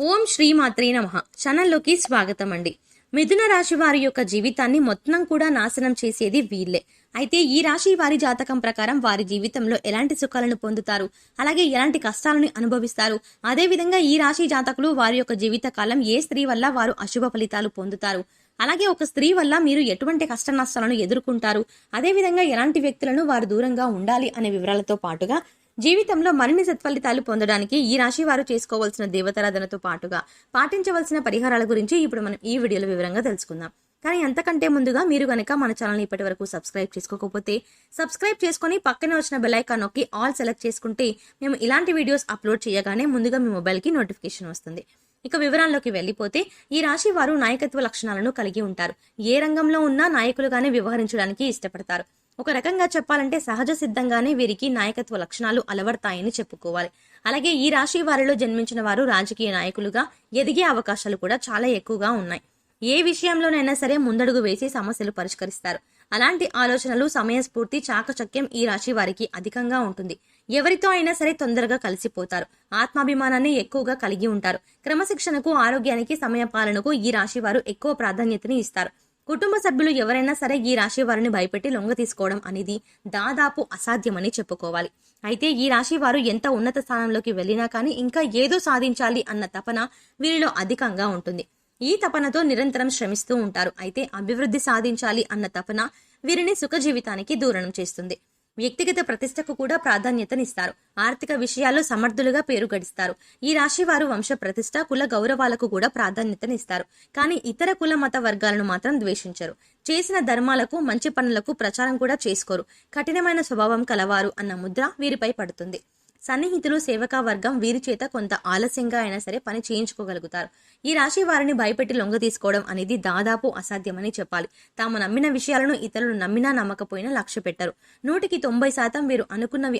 ఓం శ్రీమాత్రే నమః. ఛానల్లోకి స్వాగతం అండి. మిథున రాశి వారి యొక్క జీవితాన్ని మొత్తం కూడా నాశనం చేసేది వీళ్ళే. అయితే ఈ రాశి వారి జాతకం ప్రకారం వారి జీవితంలో ఎలాంటి సుఖాలను పొందుతారు, అలాగే ఎలాంటి కష్టాలను అనుభవిస్తారు, అదే విధంగా ఈ రాశి జాతకులు వారి యొక్క జీవిత కాలం ఏ స్త్రీ వల్ల వారు అశుభ ఫలితాలు పొందుతారు, అలాగే ఒక స్త్రీ వల్ల మీరు ఎటువంటి కష్ట నష్టాలను ఎదుర్కొంటారు, అదే విధంగా ఎలాంటి వ్యక్తులను వారు దూరంగా ఉండాలి అనే వివరాలతో పాటుగా జీవితంలో మరిన్ని సత్ఫలితాలు పొందడానికి ఈ రాశి వారు చేసుకోవాల్సిన దేవతారాధనతో పాటుగా పాటించవలసిన పరిహారాల గురించి ఇప్పుడు మనం ఈ వీడియోలో వివరంగా తెలుసుకుందాం. కానీ అంతకంటే ముందుగా మీరు గనక మన ఛానల్ని ఇప్పటి వరకు సబ్స్క్రైబ్ చేసుకోకపోతే సబ్స్క్రైబ్ చేసుకుని పక్కనే వచ్చిన బెల్ ఐకాన్ నొక్కి ఆల్ సెలెక్ట్ చేసుకుంటే మేము ఇలాంటి వీడియోస్ అప్లోడ్ చేయగానే ముందుగా మీ మొబైల్కి నోటిఫికేషన్ వస్తుంది. ఇక వివరాల్లోకి వెళ్లిపోతే ఈ రాశి వారు నాయకత్వ లక్షణాలను కలిగి ఉంటారు. ఏ రంగంలో ఉన్నా నాయకులుగానే వ్యవహరించడానికి ఇష్టపడతారు. ఒక రకంగా చెప్పాలంటే సహజ సిద్ధంగానే వీరికి నాయకత్వ లక్షణాలు అలవడతాయని చెప్పుకోవాలి. అలాగే ఈ రాశి వారిలో జన్మించిన వారు రాజకీయ నాయకులుగా ఎదిగే అవకాశాలు కూడా చాలా ఎక్కువగా ఉన్నాయి. ఏ విషయంలోనైనా సరే ముందడుగు వేసి సమస్యలు పరిష్కరిస్తారు. అలాంటి ఆలోచనలు, సమయస్ఫూర్తి, చాకచక్యం ఈ రాశి వారికి అధికంగా ఉంటుంది. ఎవరితో అయినా సరే తొందరగా కలిసిపోతారు. ఆత్మాభిమానాన్ని ఎక్కువగా కలిగి ఉంటారు. క్రమశిక్షణకు, ఆరోగ్యానికి, సమయపాలనకు ఈ రాశి వారు ఎక్కువ ప్రాధాన్యతని ఇస్తారు. కుటుంబ సభ్యులు ఎవరైనా సరే ఈ రాశి వారిని భయపెట్టి లొంగ తీసుకోవడం అనేది దాదాపు అసాధ్యమని చెప్పుకోవాలి. అయితే ఈ రాశి వారు ఎంత ఉన్నత స్థానంలోకి వెళ్ళినా కానీ ఇంకా ఏదో సాధించాలి అన్న తపన వీరిలో అధికంగా ఉంటుంది. ఈ తపనతో నిరంతరం శ్రమిస్తూ ఉంటారు. అయితే అభివృద్ధి సాధించాలి అన్న తపన వీరిని సుఖ జీవితానికి దూరం చేస్తుంది. వ్యక్తిగత ప్రతిష్టకు కూడా ప్రాధాన్యతనిస్తారు. ఆర్థిక విషయాల్లో సమర్థులుగా పేరు గడిస్తారు. ఈ రాశి వారు వంశ ప్రతిష్ట, కుల గౌరవాలకు కూడా ప్రాధాన్యతనిస్తారు. కానీ ఇతర కుల మత వర్గాలను మాత్రం ద్వేషించరు. చేసిన ధర్మాలకు, మంచి పనులకు ప్రచారం కూడా చేసుకోరు. కఠినమైన స్వభావం కలవారు అన్న ముద్ర వీరిపై పడుతుంది. సన్నిహితులు, సేవకా వర్గం వీరి చేత కొంత ఆలస్యంగా అయినా సరే పని చేయించుకోగలుగుతారు. ఈ రాశి వారిని భయపెట్టి లొంగ తీసుకోవడం అనేది దాదాపు అసాధ్యమని చెప్పాలి. తాము నమ్మిన విషయాలను ఇతరులు నమ్మినా నమ్మకపోయినా లక్ష్య పెట్టరు. 100% వీరు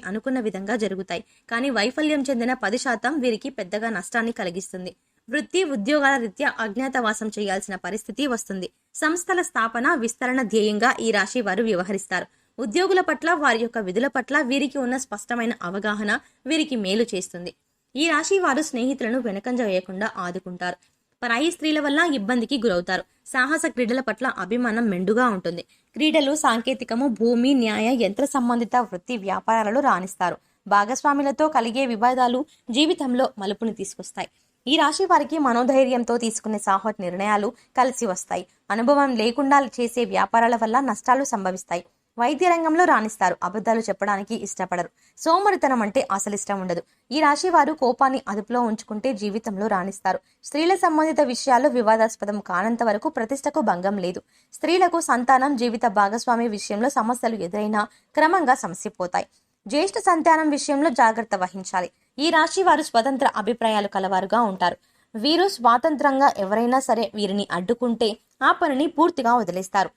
అనుకున్న విధంగా జరుగుతాయి. కానీ వైఫల్యం చెందిన 10% వీరికి పెద్దగా నష్టాన్ని కలిగిస్తుంది. వృత్తి, ఉద్యోగాల రీత్యా అజ్ఞాతవాసం చేయాల్సిన పరిస్థితి వస్తుంది. సంస్థల స్థాపన, విస్తరణ ధ్యేయంగా ఈ రాశి వారు వ్యవహరిస్తారు. ఉద్యోగుల పట్ల, వారి యొక్క విధుల పట్ల వీరికి ఉన్న స్పష్టమైన అవగాహన వీరికి మేలు చేస్తుంది. ఈ రాశి వారు స్నేహితులను వెనకంజ వేయకుండా ఆదుకుంటారు. పరాయి స్త్రీల వల్ల ఇబ్బందికి గురవుతారు. సాహస క్రీడల పట్ల అభిమానం మెండుగా ఉంటుంది. క్రీడలు, సాంకేతికము, భూమి, న్యాయ, యంత్ర సంబంధిత వృత్తి వ్యాపారాలలో రాణిస్తారు. భాగస్వాములతో కలిగే వివాదాలు జీవితంలో మలుపుని తీసుకొస్తాయి. ఈ రాశి వారికి మనోధైర్యంతో తీసుకునే సాహస నిర్ణయాలు కలిసి వస్తాయి. అనుభవం లేకుండా చేసే వ్యాపారాల వల్ల నష్టాలు సంభవిస్తాయి. వైద్య రంగంలో రాణిస్తారు. అబద్ధాలు చెప్పడానికి ఇష్టపడరు. సోమరితనం అంటే అసలు ఇష్టం ఉండదు. ఈ రాశి వారు కోపాన్ని అదుపులో ఉంచుకుంటే జీవితంలో రాణిస్తారు. స్త్రీల సంబంధిత విషయాలు వివాదాస్పదం కానంత వరకు ప్రతిష్టకు భంగం లేదు. స్త్రీలకు సంతానం, జీవిత భాగస్వామి విషయంలో సమస్యలు ఎదురైనా క్రమంగా సమసిపోతాయి. జ్యేష్ఠ సంతానం విషయంలో జాగ్రత్త వహించాలి. ఈ రాశి వారు స్వతంత్ర అభిప్రాయాలు కలవారుగా ఉంటారు. వీరు స్వాతంత్రంగా ఎవరైనా సరే వీరిని అడ్డుకుంటే ఆ పనిని పూర్తిగా వదిలేస్తారు.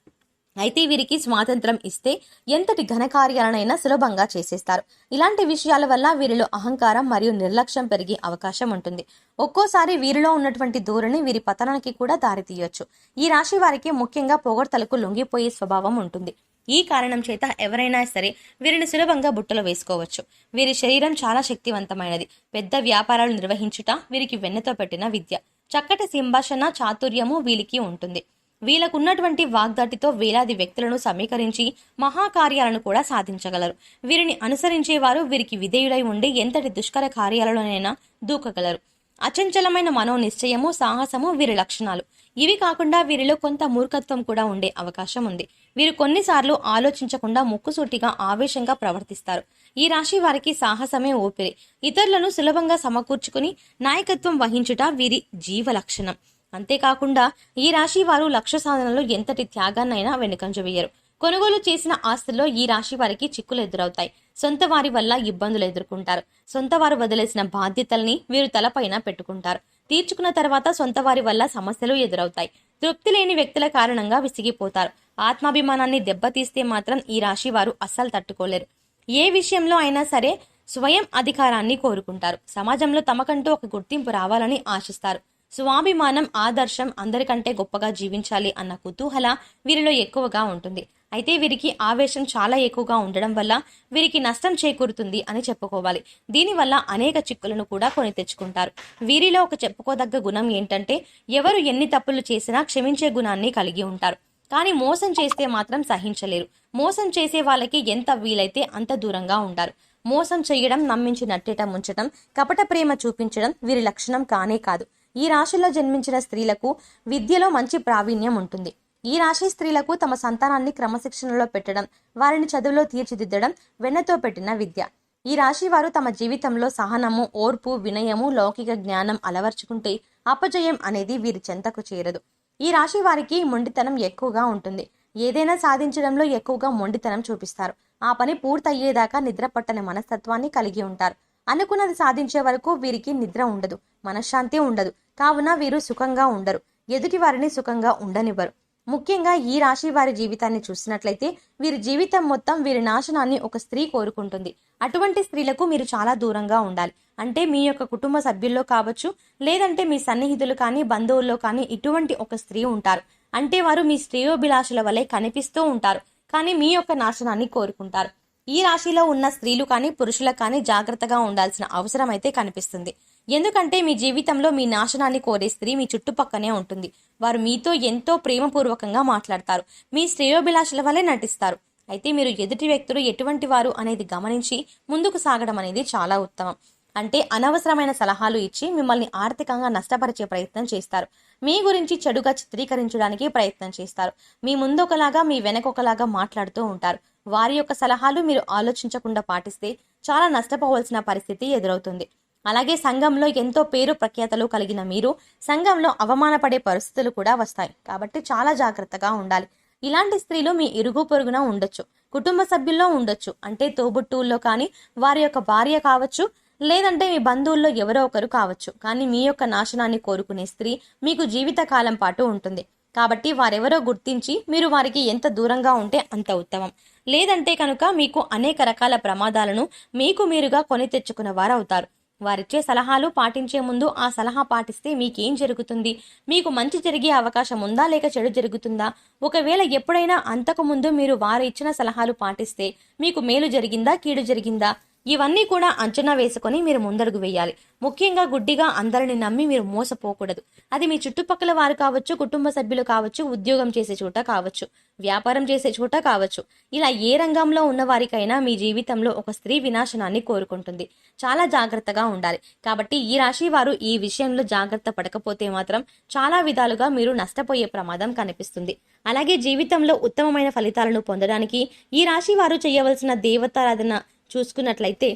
అయితే వీరికి స్వాతంత్రం ఇస్తే ఎంతటి ఘనకార్యాలనైనా సులభంగా చేసేస్తారు. ఇలాంటి విషయాల వల్ల వీరిలో అహంకారం మరియు నిర్లక్ష్యం పెరిగే అవకాశం ఉంటుంది. ఒక్కోసారి వీరిలో ఉన్నటువంటి ధోరణి వీరి పతనానికి కూడా దారితీయొచ్చు. ఈ రాశి వారికి ముఖ్యంగా పొగడ్తలకు లొంగిపోయే స్వభావం ఉంటుంది. ఈ కారణం చేత ఎవరైనా సరే వీరిని సులభంగా బుట్టలో వేసుకోవచ్చు. వీరి శరీరం చాలా శక్తివంతమైనది. పెద్ద వ్యాపారాలు నిర్వహించుట వీరికి వెన్నెతో పెట్టిన విద్య. చక్కటి సంభాషణ చాతుర్యము వీరికి ఉంటుంది. వీళ్ళకున్నటువంటి వాగ్దాటితో వేలాది వ్యక్తులను సమీకరించి మహాకార్యాలను కూడా సాధించగలరు. వీరిని అనుసరించేవారు వీరికి విధేయులై ఉండి ఎంతటి దుష్కర కార్యాలలోనైనా దూకగలరు. అచంచలమైన మనోనిశ్చయము, సాహసము వీరి లక్షణాలు. ఇవి కాకుండా వీరిలో కొంత మూర్ఖత్వం కూడా ఉండే అవకాశం ఉంది. వీరు కొన్నిసార్లు ఆలోచించకుండా ముక్కుసూటిగా, ఆవేశంగా ప్రవర్తిస్తారు. ఈ రాశి వారికి సాహసమే ఊపిరి. ఇతరులను సులభంగా సమకూర్చుకుని నాయకత్వం వహించుట వీరి జీవ లక్షణం. అంతేకాకుండా ఈ రాశి వారు లక్ష్య సాధనలో ఎంతటి త్యాగాన్నైనా వెనుకంజ వేయరు. కొనుగోలు చేసిన ఆస్తుల్లో ఈ రాశి వారికి చిక్కులు ఎదురవుతాయి. సొంత వారి వల్ల ఇబ్బందులు ఎదుర్కొంటారు. సొంత వారు వదిలేసిన బాధ్యతల్ని వీరు తలపైన పెట్టుకుంటారు. తీర్చుకున్న తర్వాత సొంత వారి వల్ల సమస్యలు ఎదురవుతాయి. తృప్తి లేని వ్యక్తుల కారణంగా విసిగిపోతారు. ఆత్మాభిమానాన్ని దెబ్బతీస్తే మాత్రం ఈ రాశి వారు అస్సలు తట్టుకోలేరు. ఏ విషయంలో అయినా సరే స్వయం అధికారాన్ని కోరుకుంటారు. సమాజంలో తమకంటూ ఒక గుర్తింపు రావాలని ఆశిస్తారు. స్వాభిమానం, ఆదర్శం, అందరికంటే గొప్పగా జీవించాలి అన్న కుతూహల వీరిలో ఎక్కువగా ఉంటుంది. అయితే వీరికి ఆవేశం చాలా ఎక్కువగా ఉండడం వల్ల వీరికి నష్టం చేకూరుతుంది అని చెప్పుకోవాలి. దీనివల్ల అనేక చిక్కులను కూడా కొని తెచ్చుకుంటారు. వీరిలో ఒక చెప్పుకోదగ్గ గుణం ఏంటంటే ఎవరు ఎన్ని తప్పులు చేసినా క్షమించే గుణాన్ని కలిగి ఉంటారు. కానీ మోసం చేస్తే మాత్రం సహించలేరు. మోసం చేసే వాళ్ళకి ఎంత వీలైతే అంత దూరంగా ఉంటారు. మోసం చేయడం, నమ్మించి నట్టేట ముంచడం, కపట ప్రేమ చూపించడం వీరి లక్షణం కానే కాదు. ఈ రాశిలో జన్మించిన స్త్రీలకు విద్యలో మంచి ప్రావీణ్యం ఉంటుంది. ఈ రాశి స్త్రీలకు తమ సంతానాన్ని క్రమశిక్షణలో పెట్టడం, వారిని చదువులో తీర్చిదిద్దడం వెన్నతో పెట్టిన విద్య. ఈ రాశి వారు తమ జీవితంలో సహనము, ఓర్పు, వినయము, లౌకిక జ్ఞానం అలవర్చుకుంటే అపజయం అనేది వీరి చెంతకు చేరదు. ఈ రాశి వారికి మొండితనం ఎక్కువగా ఉంటుంది. ఏదైనా సాధించడంలో ఎక్కువగా మొండితనం చూపిస్తారు. ఆ పని పూర్తయ్యేదాకా నిద్ర పట్టని మనస్తత్వాన్ని కలిగి ఉంటారు. అనుకున్నది సాధించే వరకు వీరికి నిద్ర ఉండదు, మనశ్శాంతి ఉండదు. కావున వీరు సుఖంగా ఉండరు, ఎదుటి వారిని సుఖంగా ఉండనివ్వరు. ముఖ్యంగా ఈ రాశి వారి జీవితాన్ని చూసినట్లయితే వీరి జీవితం మొత్తం వీరి నాశనాన్ని ఒక స్త్రీ కోరుకుంటుంది. అటువంటి స్త్రీలకు మీరు చాలా దూరంగా ఉండాలి. అంటే మీ యొక్క కుటుంబ సభ్యుల్లో కావచ్చు, లేదంటే మీ సన్నిహితులు కానీ, బంధువుల్లో కానీ ఇటువంటి ఒక స్త్రీ ఉంటారు. అంటే వారు మీ శ్రేయోభిలాషుల వలె కనిపిస్తూ ఉంటారు, కానీ మీ యొక్క నాశనాన్ని కోరుకుంటారు. ఈ రాశిలో ఉన్న స్త్రీలు కానీ, పురుషులకు కానీ జాగ్రత్తగా ఉండాల్సిన అవసరం అయితే కనిపిస్తుంది. ఎందుకంటే మీ జీవితంలో మీ నాశనాన్ని కోరే స్త్రీ మీ చుట్టుపక్కనే ఉంటుంది. వారు మీతో ఎంతో ప్రేమపూర్వకంగా మాట్లాడతారు, మీ శ్రేయోభిలాషుల వలె నటిస్తారు. అయితే మీరు ఎదుటి వ్యక్తులు ఎటువంటి వారు అనేది గమనించి ముందుకు సాగడం అనేది చాలా ఉత్తమం. అంటే అనవసరమైన సలహాలు ఇచ్చి మిమ్మల్ని ఆర్థికంగా నష్టపరిచే ప్రయత్నం చేస్తారు. మీ గురించి చెడుగా చిత్రీకరించడానికి ప్రయత్నం చేస్తారు. మీ ముందు ఒకలాగా, మీ వెనక ఒకలాగా మాట్లాడుతూ ఉంటారు. వారి యొక్క సలహాలు మీరు ఆలోచించకుండా పాటిస్తే చాలా నష్టపోవాల్సిన పరిస్థితి ఎదురవుతుంది. అలాగే సంఘంలో ఎంతో పేరు ప్రఖ్యాతలు కలిగిన మీరు సంఘంలో అవమానపడే పరిస్థితులు కూడా వస్తాయి. కాబట్టి చాలా జాగ్రత్తగా ఉండాలి. ఇలాంటి స్త్రీలు మీ ఇరుగు పొరుగున ఉండొచ్చు, కుటుంబ సభ్యుల్లో ఉండొచ్చు, అంటే తోబుట్టువుల్లో కానీ, వారి యొక్క భార్య కావచ్చు, లేదంటే మీ బంధువుల్లో ఎవరో ఒకరు కావచ్చు. కానీ మీ యొక్క నాశనాన్ని కోరుకునే స్త్రీ మీకు జీవితకాలం పాటు ఉంటుంది. కాబట్టి వారెవరో గుర్తించి మీరు వారికి ఎంత దూరంగా ఉంటే అంత ఉత్తమం. లేదంటే కనుక మీకు అనేక రకాల ప్రమాదాలను మీకు మీరుగా కొని తెచ్చుకున్న వారు అవుతారు. వారిచ్చే సలహాలు పాటించే ముందు ఆ సలహా పాటిస్తే మీకేం జరుగుతుంది, మీకు మంచి జరిగే అవకాశం ఉందా లేక చెడు జరుగుతుందా, ఒకవేళ ఎప్పుడైనా అంతకు ముందు మీరు వారు ఇచ్చిన సలహాలు పాటిస్తే మీకు మేలు జరిగిందా కీడు జరిగిందా, ఇవన్నీ కూడా అంచనా వేసుకొని మీరు ముందడుగు వేయాలి. ముఖ్యంగా గుడ్డిగా అందరిని నమ్మి మీరు మోసపోకూడదు. అది మీ చుట్టుపక్కల వారు కావచ్చు, కుటుంబ సభ్యులు కావచ్చు, ఉద్యోగం చేసే చోట కావచ్చు, వ్యాపారం చేసే చోట కావచ్చు. ఇలా ఏ రంగంలో ఉన్న వారికైనా మీ జీవితంలో ఒక స్త్రీ వినాశనాన్ని కోరుకుంటుంది. చాలా జాగ్రత్తగా ఉండాలి. కాబట్టి ఈ రాశి వారు ఈ విషయంలో జాగ్రత్త పడకపోతే మాత్రం చాలా విధాలుగా మీరు నష్టపోయే ప్రమాదం కనిపిస్తుంది. అలాగే జీవితంలో ఉత్తమమైన ఫలితాలను పొందడానికి ఈ రాశి వారు చేయవలసిన దేవతారాధన చూసుకున్నట్లయితే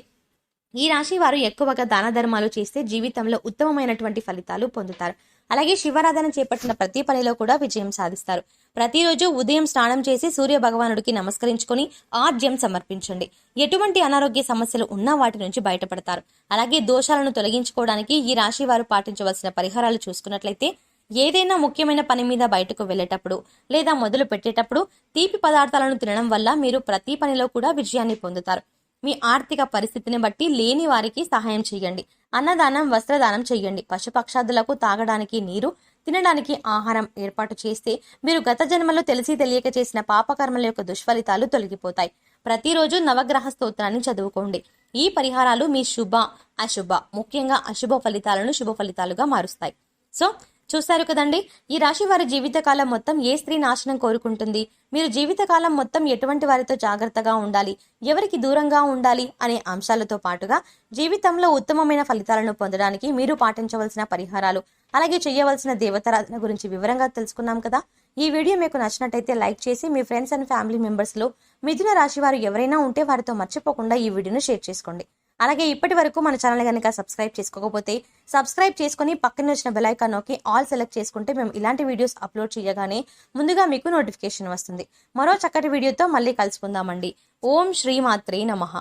ఈ రాశి వారు ఎక్కువగా దాన ధర్మాలు చేస్తే జీవితంలో ఉత్తమమైనటువంటి ఫలితాలు పొందుతారు. అలాగే శివారాధన చేపట్టిన ప్రతి పనిలో కూడా విజయం సాధిస్తారు. ప్రతిరోజు ఉదయం స్నానం చేసి సూర్య భగవానుడికి నమస్కరించుకొని ఆర్జ్యం సమర్పించండి. ఎటువంటి అనారోగ్య సమస్యలు ఉన్నా వాటి నుంచి బయటపడతారు. అలాగే దోషాలను తొలగించుకోవడానికి ఈ రాశి వారు పాటించవలసిన పరిహారాలు చూసుకున్నట్లయితే ఏదైనా ముఖ్యమైన పని మీద బయటకు వెళ్ళేటప్పుడు లేదా మొదలు పెట్టేటప్పుడు తీపి పదార్థాలను తినడం వల్ల మీరు ప్రతి పనిలో కూడా విజయాన్ని పొందుతారు. మీ ఆర్థిక పరిస్థితిని బట్టి లేని వారికి సహాయం చేయండి. అన్నదానం, వస్త్రదానం చేయండి. పశుపక్షాదులకు తాగడానికి నీరు, తినడానికి ఆహారం ఏర్పాటు చేస్తే మీరు గత జన్మలో తెలిసి తెలియక చేసిన పాపకర్మల యొక్క దుష్ఫలితాలు తొలగిపోతాయి. ప్రతిరోజు నవగ్రహ స్తోత్రాన్ని చదువుకోండి. ఈ పరిహారాలు మీ శుభ, అశుభ, ముఖ్యంగా అశుభ ఫలితాలను శుభ ఫలితాలుగా మారుస్తాయి. సో చూశారు కదండి, ఈ రాశి వారి జీవితకాలం మొత్తం ఏ స్త్రీ నాశనం కోరుకుంటుంది, మీరు జీవితకాలం మొత్తం ఎటువంటి వారితో జాగ్రత్తగా ఉండాలి, ఎవరికి దూరంగా ఉండాలి అనే అంశాలతో పాటుగా జీవితంలో ఉత్తమమైన ఫలితాలను పొందడానికి మీరు పాటించవలసిన పరిహారాలు, అలాగే చేయవలసిన దేవతారాధన గురించి వివరంగా తెలుసుకున్నాం కదా. ఈ వీడియో మీకు నచ్చినట్టయితే లైక్ చేసి మీ ఫ్రెండ్స్ అండ్ ఫ్యామిలీ మెంబర్స్లో మిథున రాశి వారు ఎవరైనా ఉంటే వారితో మర్చిపోకుండా ఈ వీడియోను షేర్ చేసుకోండి. అలాగే ఇప్పటి వరకు మన ఛానల్ కనుక సబ్స్క్రైబ్ చేసుకోకపోతే సబ్స్క్రైబ్ చేసుకుని పక్కన వచ్చిన బెల్ ఐకాన్ నొక్కి ఆల్ సెలెక్ట్ చేసుకుంటే మేము ఇలాంటి వీడియోస్ అప్లోడ్ చేయగానే ముందుగా మీకు నోటిఫికేషన్ వస్తుంది. మరో చక్కటి వీడియోతో మళ్ళీ కలుసుకుందామండి. ఓం శ్రీ మాత్రే నమః.